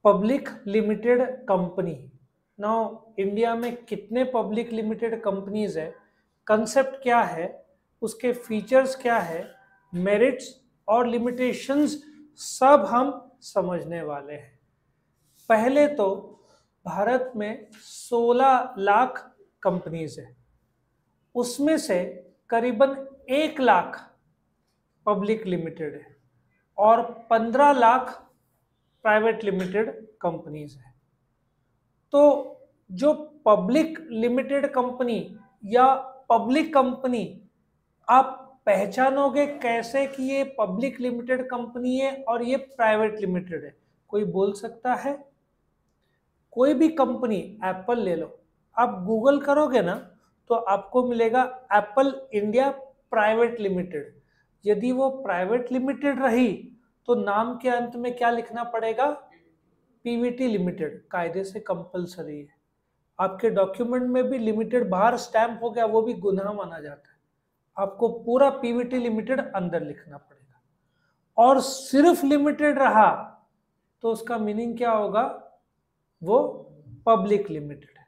Public limited company. Now India में कितने public limited companies है, कंसेप्ट क्या है, उसके फीचर्स क्या है, मेरिट्स और लिमिटेशंस, सब हम समझने वाले हैं। पहले तो भारत में 16 लाख कंपनीज है, उसमें से करीबन 1 लाख पब्लिक लिमिटेड है और 15 लाख प्राइवेट लिमिटेड कंपनीज है। तो जो पब्लिक लिमिटेड कंपनी या पब्लिक कंपनी, आप पहचानोगे कैसे कि ये पब्लिक लिमिटेड कंपनी है और ये प्राइवेट लिमिटेड है? कोई बोल सकता है? कोई भी कंपनी, एप्पल ले लो, आप गूगल करोगे ना तो आपको मिलेगा एप्पल इंडिया प्राइवेट लिमिटेड। यदि वो प्राइवेट लिमिटेड रही तो नाम के अंत में क्या लिखना पड़ेगा? Pvt limited. कायदे से कंपलसरी है। आपके डॉक्यूमेंट में भी लिमिटेड बाहर स्टैंप हो गया, वो भी गुनाह माना जाता है। आपको पूरा पीवीटी लिमिटेड अंदर लिखना पड़ेगा। और सिर्फ लिमिटेड रहा तो उसका मीनिंग क्या होगा? वो पब्लिक लिमिटेड है।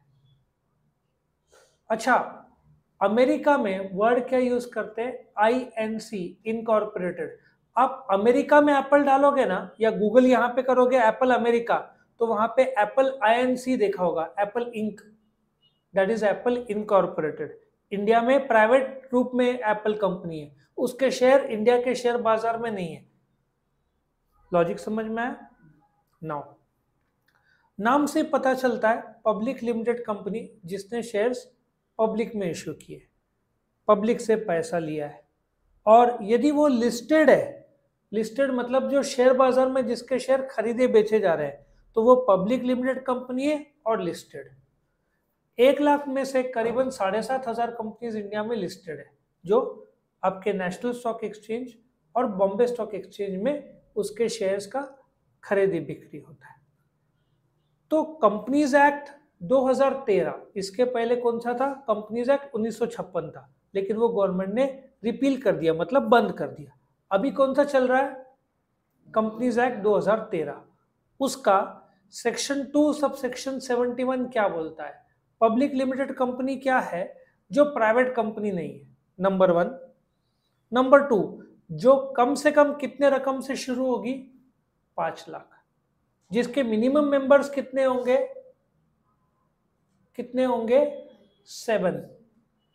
अच्छा, अमेरिका में वर्ड क्या यूज करते हैं? INC, incorporated. आप अमेरिका में एप्पल डालोगे ना, या गूगल यहां पे करोगे एप्पल अमेरिका, तो वहां पे एप्पल आईएनसी देखा होगा, Apple ink, that is Apple incorporated. India में प्राइवेट रूप में एप्पल कंपनी है, उसके शेयर इंडिया के शेयर बाजार में नहीं है। लॉजिक समझ में आया? नाउ नाम से पता चलता है पब्लिक लिमिटेड कंपनी जिसने शेयर्स पब्लिक में इशू किए, पब्लिक से पैसा लिया है। और यदि वो लिस्टेड है, लिस्टेड मतलब जो शेयर बाजार में जिसके शेयर खरीदे बेचे जा रहे हैं, तो वो पब्लिक लिमिटेड कंपनी है और लिस्टेड। 1 लाख में से करीबन 7,500 कंपनीज इंडिया में लिस्टेड है, जो आपके नेशनल स्टॉक एक्सचेंज और बॉम्बे स्टॉक एक्सचेंज में उसके शेयर्स का खरीदी बिक्री होता है। तो कंपनीज एक्ट 2013, इसके पहले कौन सा था? कंपनीज एक्ट 1956 था, लेकिन वो गवर्नमेंट ने रिपील कर दिया, मतलब बंद कर दिया। अभी कौन सा चल रहा है? Companies act 2013। उसका सेक्शन 2 सब सेक्शन 71 क्या बोलता है? पब्लिक लिमिटेड कंपनी क्या है जो प्राइवेट कंपनी नहीं है, नंबर 1। नंबर 2, जो कम से कम कितने रकम से शुरू होगी? 5 लाख। जिसके मिनिमम मेंबर्स कितने होंगे? कितने होंगे? 7।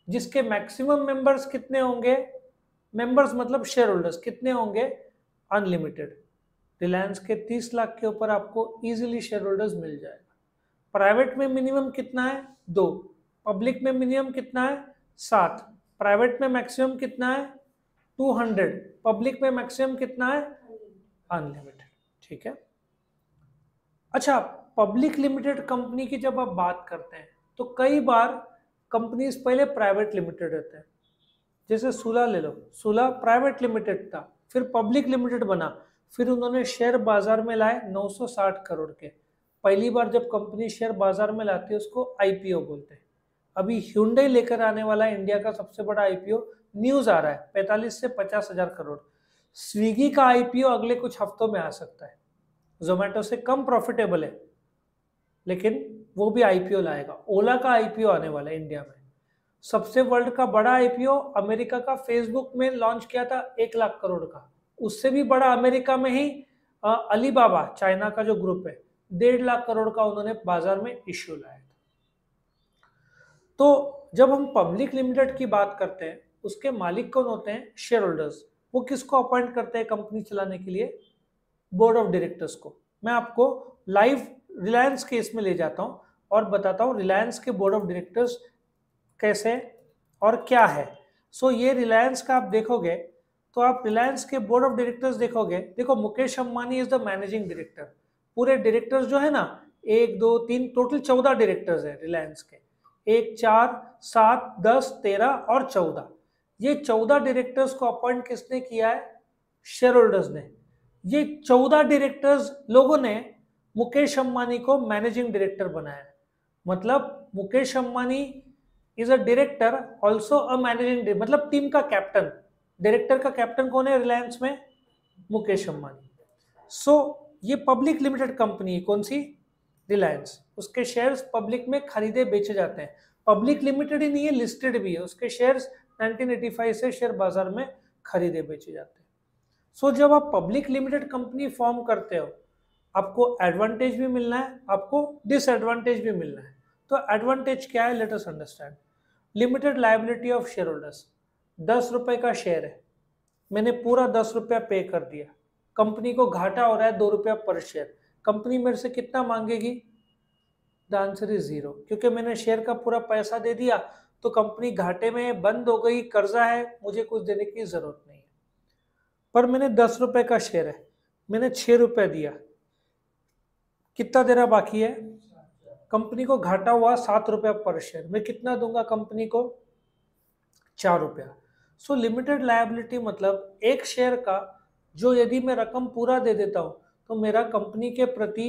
जिसके मैक्सिमम मेंबर्स कितने होंगे? मेंबर्स मतलब शेयर होल्डर्स कितने होंगे? अनलिमिटेड। रिलायंस के 30 लाख के ऊपर आपको इजीली शेयर होल्डर्स मिल जाएगा। प्राइवेट में मिनिमम कितना है? 2। पब्लिक में मिनिमम कितना है? 7। प्राइवेट में मैक्सिमम कितना है? 200। पब्लिक में मैक्सिमम कितना है? अनलिमिटेड। ठीक है। अच्छा, पब्लिक लिमिटेड कंपनी की जब आप बात करते हैं तो कई बार कंपनीज पहले प्राइवेट लिमिटेड रहते हैं। जैसे सुला ले लो, सुला प्राइवेट लिमिटेड था, फिर पब्लिक लिमिटेड बना, फिर उन्होंने शेयर बाजार में लाए 960 करोड़ के। पहली बार जब कंपनी शेयर बाजार में लाती है उसको आईपीओ बोलते हैं। अभी Hyundai लेकर आने वाला है इंडिया का सबसे बड़ा आईपीओ, न्यूज आ रहा है 45 से 50,000 करोड़। स्विगी का आईपीओ अगले कुछ हफ्तों में आ सकता है, जोमेटो से कम प्रॉफिटेबल है लेकिन वो भी आईपीओ लाएगा। ओला का आईपीओ आने वाला है इंडिया में। सबसे वर्ल्ड का बड़ा आईपीओ अमेरिका का फेसबुक में लॉन्च किया था 1 लाख करोड़ का। उससे भी बड़ा अमेरिका में ही अलीबाबा, चाइना का जो ग्रुप है, 1.5 लाख करोड़ का उन्होंने बाजार में इश्यू लाया था। तो जब हम पब्लिक लिमिटेड की बात करते हैं, उसके मालिक कौन होते हैं? Share holders. वो किसको अपॉइंट करते हैं कंपनी चलाने के लिए? बोर्ड ऑफ डायरेक्टर्स को। मैं आपको लाइव रिलायंस केस में ले जाता हूं और बताता हूं रिलायंस के बोर्ड ऑफ डायरेक्टर्स कैसे और क्या है। ये रिलायंस का आप देखोगे तो आप रिलायंस के बोर्ड ऑफ डायरेक्टर्स देखोगे। देखो, Mukesh Ambani is the managing director. पूरे डायरेक्टर्स जो है ना, 1 2 3 टोटल 14 डायरेक्टर्स है रिलायंस के। 1 4 7 10 13 और 14। ये 14 डायरेक्टर्स को अपॉइंट किसने किया है? शेयर होल्डर्स ने। ये 14 डायरेक्टर्स लोगों ने मुकेश अंबानी को मैनेजिंग डायरेक्टर बनाया। मतलब Mukesh Ambani is a director also a managing, मतलब टीम का कैप्टन। डायरेक्टर का कैप्टन कौन है रिलायंस में? मुकेश अंबानी। ये पब्लिक लिमिटेड कंपनी है, कौन सी? रिलायंस। उसके शेयर्स पब्लिक में खरीदे बेचे जाते हैं। पब्लिक लिमिटेड ही नहीं है, लिस्टेड भी है, उसके शेयर्स 1985 से शेयर बाजार में खरीदे बेचे जाते हैं। सो जब आप पब्लिक लिमिटेड कंपनी फॉर्म करते हो, आपको एडवांटेज भी मिलना है, आपको डिसएडवांटेज भी मिलना है। तो एडवांटेज क्या है, let us understand. Limited liability of share holders. 10 रुपए का शेयर है, मैंने पूरा 10 रुपया पे कर दिया, कंपनी को घाटा हो रहा है 2 रुपया पर शेयर, कंपनी मेरे से कितना मांगेगी? द आंसर इज 0, क्योंकि मैंने शेयर का पूरा पैसा दे दिया, तो कंपनी घाटे में बंद हो गई, कर्जा है, मुझे कुछ देने की जरूरत नहीं है। पर मैंने 10 रुपए का शेयर है, मैंने 6 रुपए दिया, कितना देना बाकी है? कंपनी को घाटा हुआ 7 रुपया पर शेयर, मैं कितना दूंगा कंपनी को? 4 रुपया। सो लिमिटेड लायबिलिटी मतलब एक शेयर का जो यदि मैं रकम पूरा दे देता हूं तो मेरा कंपनी के प्रति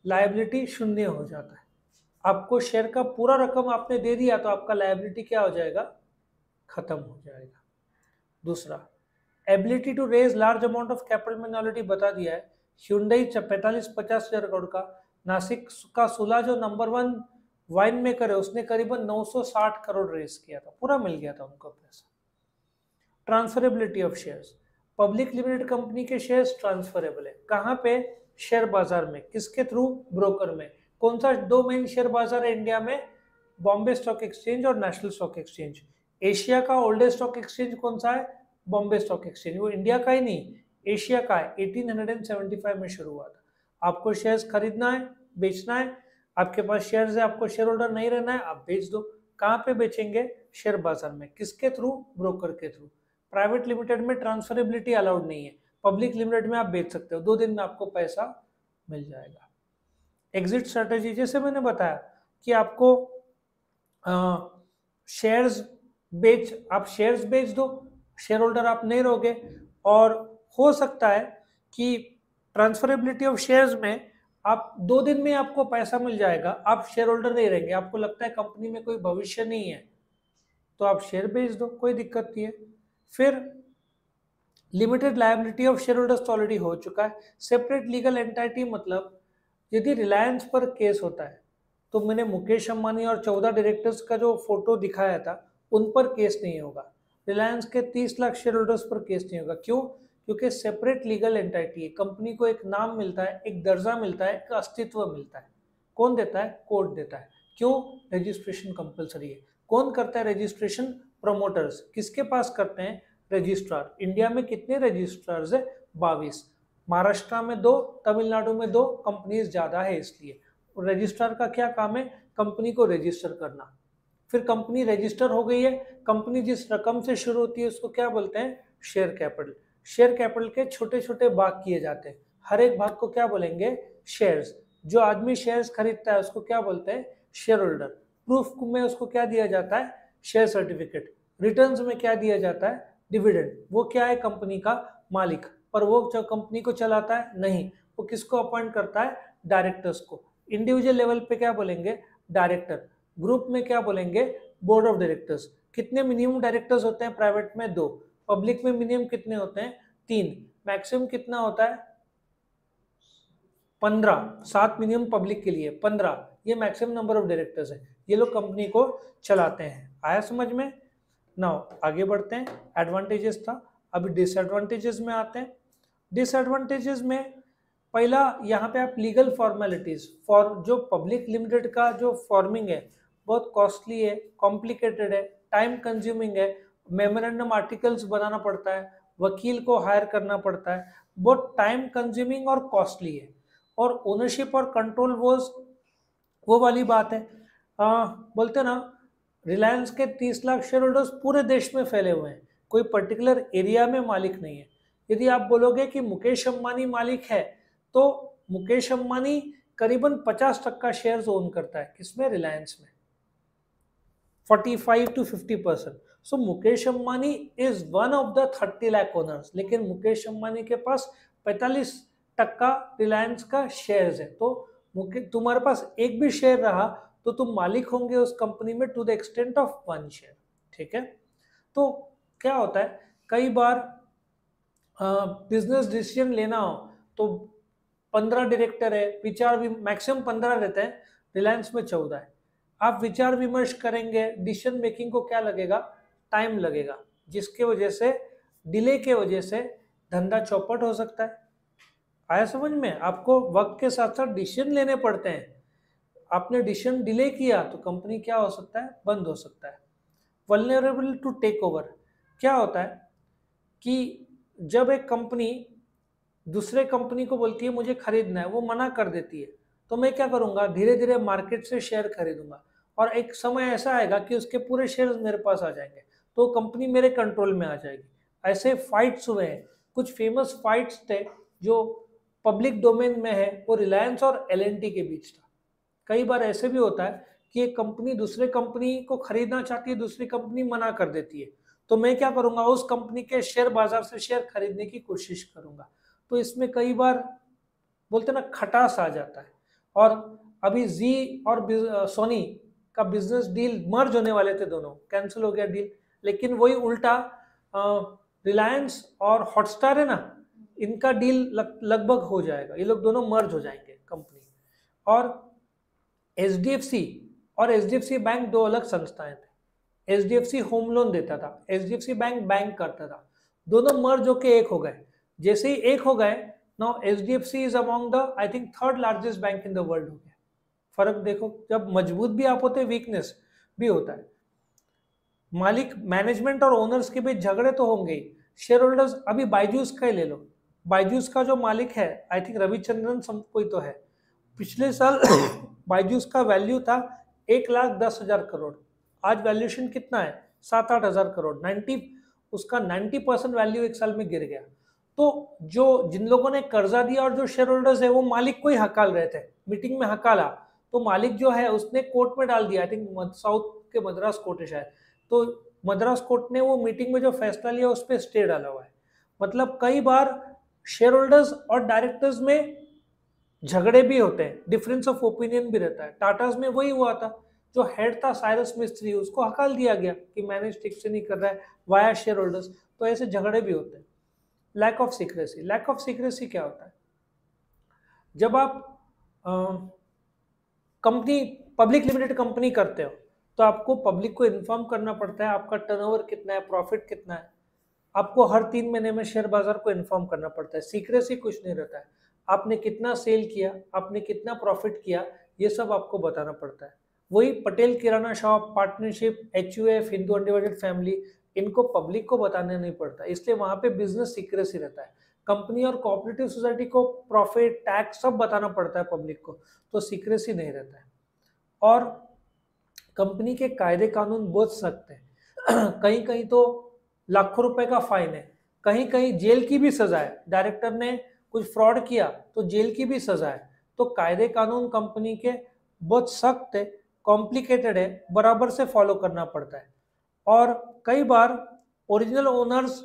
लायबिलिटी शून्य हो जाता है। आपको शेयर का पूरा रकम आपने दे दिया तो आपका लायबिलिटी क्या हो जाएगा? खत्म हो जाएगा। दूसरा, ability to raise large amount of capital मैंने ऑलरेडी बता दिया है। Hyundai 45-50 हजार करोड़ का, नासिक का सुला जो नंबर 1 वाइन मेकर है उसने करीबन 960 करोड़ रेज किया था, पूरा मिल गया था उनको पैसा। Transferability of shares, public limited company के शेयर्स ट्रांसफरेबल है, कहाँ पे? शेयर बाजार में। किसके थ्रू? ब्रोकर में। कौन सा 2 मेन शेयर बाजार है इंडिया में? बॉम्बे स्टॉक एक्सचेंज और नेशनल स्टॉक एक्सचेंज। एशिया का ओल्डेस्ट स्टॉक एक्सचेंज कौन सा है? Bombay stock exchange. वो इंडिया का ही नहीं, एशिया का है, 1875 में शुरू हुआ था। आपको शेयर्स खरीदना है, बेचना है, आपके पास शेयर्स है, आपको शेयर होल्डर नहीं रहना है, आप बेच दो। कहाँ पे बेचेंगे? शेयर बाजार में। किसके थ्रू? ब्रोकर के थ्रू। प्राइवेट लिमिटेड में ट्रांसफरेबिलिटी अलाउड नहीं है, पब्लिक लिमिटेड में आप बेच सकते हो, 2 दिन में आपको पैसा मिल जाएगा। एग्जिट स्ट्रेटेजी, जैसे मैंने बताया कि आपको शेयर्स आप शेयर्स बेच दो, शेयर होल्डर आप नहीं रहोगे, और हो सकता है कि ट्रांसफरेबिलिटी ऑफ शेयर्स में आप 2 दिन में आपको पैसा मिल जाएगा, आप शेयर होल्डर नहीं रहेंगे, आपको लगता है कंपनी में कोई भविष्य नहीं है तो आप शेयर बेच दो, कोई दिक्कत नहीं है। फिर limited liability of share holders तो ऑलरेडी हो चुका है। सेपरेट लीगल एंटिटी मतलब यदि रिलायंस पर केस होता है तो मैंने मुकेश अंबानी और 14 डायरेक्टर्स का जो फोटो दिखाया था उन पर केस नहीं होगा, रिलायंस के 30 लाख शेयर होल्डर्स पर केस नहीं होगा। क्यों? क्योंकि सेपरेट लीगल एंटिटी है, कंपनी को एक नाम मिलता है, एक दर्जा मिलता है, एक अस्तित्व मिलता है। कौन देता है? कोर्ट देता है। क्यों? रजिस्ट्रेशन कंपलसरी है। कौन करता है रजिस्ट्रेशन? प्रमोटर्स। किसके पास करते हैं? रजिस्ट्रार। इंडिया में कितने रजिस्ट्रार्स है? 22। महाराष्ट्र में 2, तमिलनाडु में 2, कंपनीज ज्यादा है इसलिए। रजिस्ट्रार का क्या काम है? कंपनी को रजिस्टर करना। फिर कंपनी रजिस्टर हो गई है, कंपनी जिस रकम से शुरू होती है उसको क्या बोलते हैं? Share capital. शेयर कैपिटल के छोटे छोटे भाग किए जाते हैं, हर एक भाग को क्या बोलेंगे? शेयर्स। जो आदमी शेयर्स खरीदता है उसको क्या बोलते हैं? Share holder. प्रूफ में उसको क्या दिया जाता है? Share certificate. रिटर्न्स में क्या दिया जाता है? डिविडेंड। वो क्या है? कंपनी का मालिक। पर वो जो कंपनी को चलाता है नहीं, वो किसको अपॉइंट करता है? डायरेक्टर्स को। इंडिविजुअल लेवल पे क्या बोलेंगे? डायरेक्टर। ग्रुप में क्या बोलेंगे? Board of directors. कितने मिनिमम डायरेक्टर्स होते हैं प्राइवेट में? 2। पब्लिक में मिनिमम कितने होते हैं? 3। मैक्सिमम कितना होता है? 15। 7 मिनिमम पब्लिक के लिए, 15 ये मैक्सिमम नंबर ऑफ डायरेक्टर्स है। ये लोग कंपनी को चलाते हैं। आया समझ में? नाउ आगे बढ़ते हैं। एडवांटेजेस था, अभी डिसएडवांटेजेस में आते हैं। डिसएडवांटेजेस में पहला, यहाँ पे आप लीगल फॉर्मेलिटीज फॉर जो पब्लिक लिमिटेड का जो फॉर्मिंग है बहुत कॉस्टली है, कॉम्प्लिकेटेड है, टाइम कंज्यूमिंग है, मेमोरेंडम आर्टिकल्स बनाना पड़ता है, वकील को हायर करना पड़ता है, बहुत टाइम कंज्यूमिंग और कॉस्टली है। और ओनरशिप और कंट्रोल वो वाली बात है। बोलते ना, रिलायंस के 30 लाख शेयर होल्डर्स पूरे देश में फैले हुए हैं, कोई पर्टिकुलर एरिया में मालिक नहीं है। यदि आप बोलोगे कि मुकेश अंबानी मालिक है तो मुकेश अंबानी करीबन 50% शेयर्स ओन करता है, किसमें? रिलायंस में, 45 to 50%। So Mukesh Ambani is one of the 30 lakh owners, लेकिन मुकेश अंबानी के पास 45% रिलायंस का शेयर्स है। तो तुम्हारे पास एक भी शेयर रहा तो तुम मालिक होंगे उस कंपनी में to the extent of 1 share. ठीक है? तो क्या होता है, कई बार बिजनेस डिसीजन लेना हो तो 15 डायरेक्टर है, विचार मैक्सिमम 15 रहते हैं, रिलायंस में 14 है। आप विचार विमर्श करेंगे, डिसीजन मेकिंग को क्या लगेगा, टाइम लगेगा, जिसके वजह से डिले के वजह से धंधा चौपट हो सकता है। आया समझ में? आपको वक्त के साथ साथ डिसीजन लेने पड़ते हैं। आपने डिसीजन डिले किया तो कंपनी क्या हो सकता है, बंद हो सकता है। वल्नरेबल टू टेक ओवर, क्या होता है कि जब एक कंपनी दूसरे कंपनी को बोलती है मुझे खरीदना है, वो मना कर देती है, तो मैं क्या करूंगा, धीरे धीरे मार्केट से शेयर खरीदूंगा और एक समय ऐसा आएगा कि उसके पूरे शेयर मेरे पास आ जाएंगे, तो कंपनी मेरे कंट्रोल में आ जाएगी। ऐसे फाइट्स हुए हैं, कुछ फेमस फाइट्स थे जो पब्लिक डोमेन में है, वो रिलायंस और एल&टी के बीच था। कई बार ऐसे भी होता है कि एक कंपनी दूसरे कंपनी को खरीदना चाहती है, दूसरी कंपनी मना कर देती है, तो मैं क्या करूंगा, उस कंपनी के शेयर बाजार से शेयर खरीदने की कोशिश करूंगा। तो इसमें कई बार बोलते ना खटास आ जाता है। और अभी जी और सोनी का बिजनेस डील मर्ज होने वाले थे, दोनों कैंसिल हो गया डील, लेकिन वही उल्टा रिलायंस और हॉटस्टार है ना, इनका डील लगभग हो जाएगा, ये लोग दोनों मर्ज हो जाएंगे कंपनी। और एचडीएफसी और एचडीएफसी बैंक दो अलग संस्थाएं थे। एचडीएफसी होम लोन देता था, एचडीएफसी बैंक करता था, दोनों मर्ज होके एक हो गए। जैसे ही एक हो गए, now HDFC is among the I think third largest bank in the world हो गया। फर्क देखो, जब मजबूत भी आप होते, वीकनेस भी होता है। मालिक, मैनेजमेंट और ओनर्स के बीच झगड़े तो होंगे ही। शेयर होल्डर्स, अभी बायजूस का ही ले लो, बायजूस का जो मालिक है आई थिंक रविचंद्रन कोई तो है। पिछले साल बायजूस का वैल्यू था 1,10,000 करोड़, आज वैल्यूएशन कितना है, 7-8 हजार करोड़। 90% वैल्यू एक साल में गिर गया। तो जो जिन लोगों ने कर्जा दिया और जो शेयर होल्डर्स है, वो मालिक को ही हकाल रहे थे, मीटिंग में हकाला, तो मालिक जो है उसने कोर्ट में डाल दिया, आई थिंक साउथ के मद्रास कोर्ट है शायद, तो मद्रास कोर्ट ने वो मीटिंग में जो फैसला लिया उस पर स्टे डाला हुआ है। मतलब कई बार शेयर होल्डर्स और डायरेक्टर्स में झगड़े भी होते हैं, डिफरेंस ऑफ ओपिनियन भी रहता है। टाटास में वही हुआ था, जो हेड था साइरस मिस्त्री, उसको हकाल दिया गया कि मैनेज ठीक से नहीं कर रहा है वाया शेयर होल्डर्स। तो ऐसे झगड़े भी होते हैं। Lack of secrecy, lack of secrecy क्या होता है, जब आप कंपनी पब्लिक लिमिटेड कंपनी करते हो, तो आपको पब्लिक को इन्फॉर्म करना पड़ता है आपका टर्नओवर कितना है, प्रॉफिट कितना है, आपको हर 3 महीने में शेयर बाजार को इन्फॉर्म करना पड़ता है। सीक्रेसी कुछ नहीं रहता है, आपने कितना सेल किया, आपने कितना प्रॉफिट किया, ये सब आपको बताना पड़ता है। वही Patel Kirana shop, partnership, HUF, Hindu undivided family, इनको पब्लिक को बताना नहीं पड़ता, इसलिए वहां पे बिजनेस सीक्रेसी रहता है। कंपनी और कोऑपरेटिव सोसाइटी को प्रॉफिट, टैक्स सब बताना पड़ता है पब्लिक को, तो सीक्रेसी नहीं रहता है। और कंपनी के कायदे कानून बहुत सख्त है कहीं कहीं तो लाखों रुपए का फाइन है, कहीं कहीं जेल की भी सजा है। डायरेक्टर ने कुछ फ्रॉड किया तो जेल की भी सजा है। तो कायदे कानून कंपनी के बहुत सख्त है, कॉम्प्लिकेटेड है, बराबर से फॉलो करना पड़ता है। और कई बार ओरिजिनल ओनर्स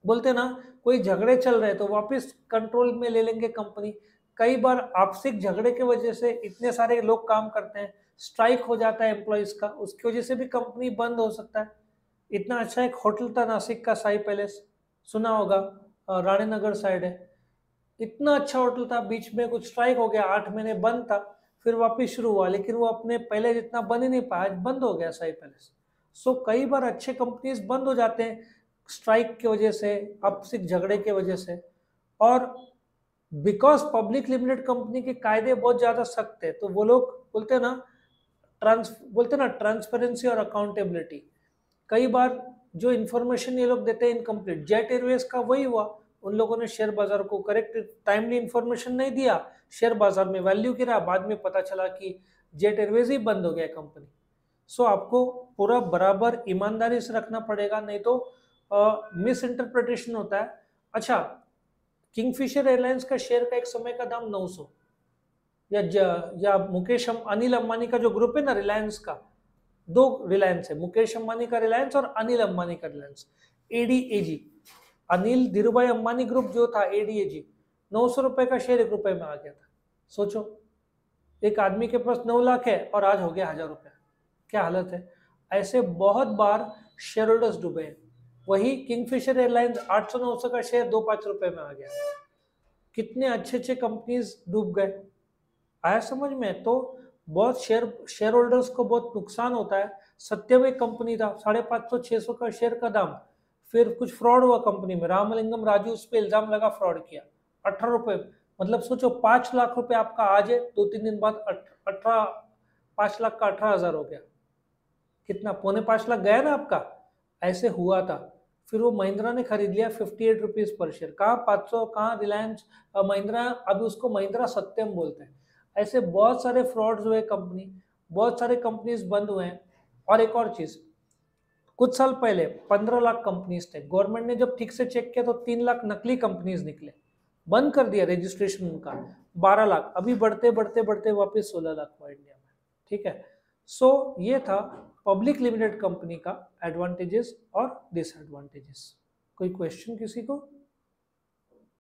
बोलते ना, कोई झगड़े चल रहे तो वापस कंट्रोल में ले लेंगे कंपनी। कई बार आपसिक झगड़े की वजह से इतने सारे लोग काम करते हैं, स्ट्राइक हो जाता है एम्प्लॉयज का, उसकी वजह से भी कंपनी बंद हो सकता है। इतना अच्छा एक होटल था नासिक का, साई पैलेस, सुना होगा, रानी नगर साइड है। इतना अच्छा होटल था, बीच में कुछ स्ट्राइक हो गया, 8 महीने बंद था, फिर वापस शुरू हुआ, लेकिन वो अपने पहले जितना बन ही नहीं पाया, बंद हो गया साई पैलेस। सो कई बार अच्छे कंपनीज बंद हो जाते हैं स्ट्राइक की वजह से, आपसी झगड़े की वजह से। और बिकॉज पब्लिक लिमिटेड कंपनी के कायदे बहुत ज्यादा सख्त है, तो वो लोग बोलते हैं ना ट्रांसपेरेंसी और अकाउंटेबिलिटी। कई बार जो इन्फॉर्मेशन ये लोग देते हैं इनकम्प्लीट, जेट एयरवेज का वही हुआ, उन लोगों ने शेयर बाजार को करेक्ट टाइमली इन्फॉर्मेशन नहीं दिया, शेयर बाजार में वैल्यू गिरा, बाद में पता चला कि जेट एयरवेज ही बंद हो गया कंपनी। सो आपको पूरा बराबर ईमानदारी से रखना पड़ेगा, नहीं तो मिस इंटरप्रिटेशन होता है। अच्छा, किंगफिशर एयरलाइंस का शेयर का एक समय का दाम 900, या अनिल अंबानी का जो ग्रुप है ना रिलायंस का, 2 रिलायंस है, मुकेश अंबानी का रिलायंस और अनिल अंबानी का रिलायंस, ADAG, अनिल धीरूभाई अंबानी ग्रुप जो था ADAG, 900 रुपए का शेयर 1 रुपए में आ गया था। सोचो, एक आदमी के पास 9 लाख है और आज हो गया 1000 रुपया, क्या हालत है। ऐसे बहुत बार शेयर होल्डर्स डूबे हैं। वही किंगफिशर एयरलाइंस 800-900 का शेयर 2-5 रुपए में आ गया, कितने अच्छे अच्छे कंपनीज डूब गए। आया समझ में? तो बहुत शेयर होल्डर्स को बहुत नुकसान होता है। सत्यम एक कंपनी था, 550-600 का शेयर का दाम, फिर कुछ फ्रॉड हुआ कंपनी में, रामलिंगम राजू उस पर इल्जाम लगा फ्रॉड किया, 18 रुपए, मतलब सोचो 5 लाख रुपए आपका आज है, 2-3 दिन बाद 18, 5 लाख का 18,000 हो गया, कितना, 4.25 लाख गया ना आपका। ऐसे हुआ था। फिर वो महिंद्रा ने खरीद लिया 58 रुपीज पर शेयर, कहाँ 500, कहाँ रिलायंस महिंद्रा, अभी उसको महिंद्रा सत्यम बोलते हैं। ऐसे बहुत सारे फ्रॉड्स हुए कंपनी, बहुत सारे कंपनीज बंद हुए हैं। और एक और चीज, कुछ साल पहले 15 लाख कंपनीज थे, गवर्नमेंट ने जब ठीक से चेक किया तो 3 लाख नकली कंपनीज निकले, बंद कर दिया रजिस्ट्रेशन उनका। 12 लाख, अभी बढ़ते बढ़ते बढ़ते वापस 16 लाख हुआ इंडिया में। ठीक है। सो ये था पब्लिक लिमिटेड कंपनी का एडवांटेजेस और डिसएडवांटेजेस। कोई क्वेश्चन किसी को?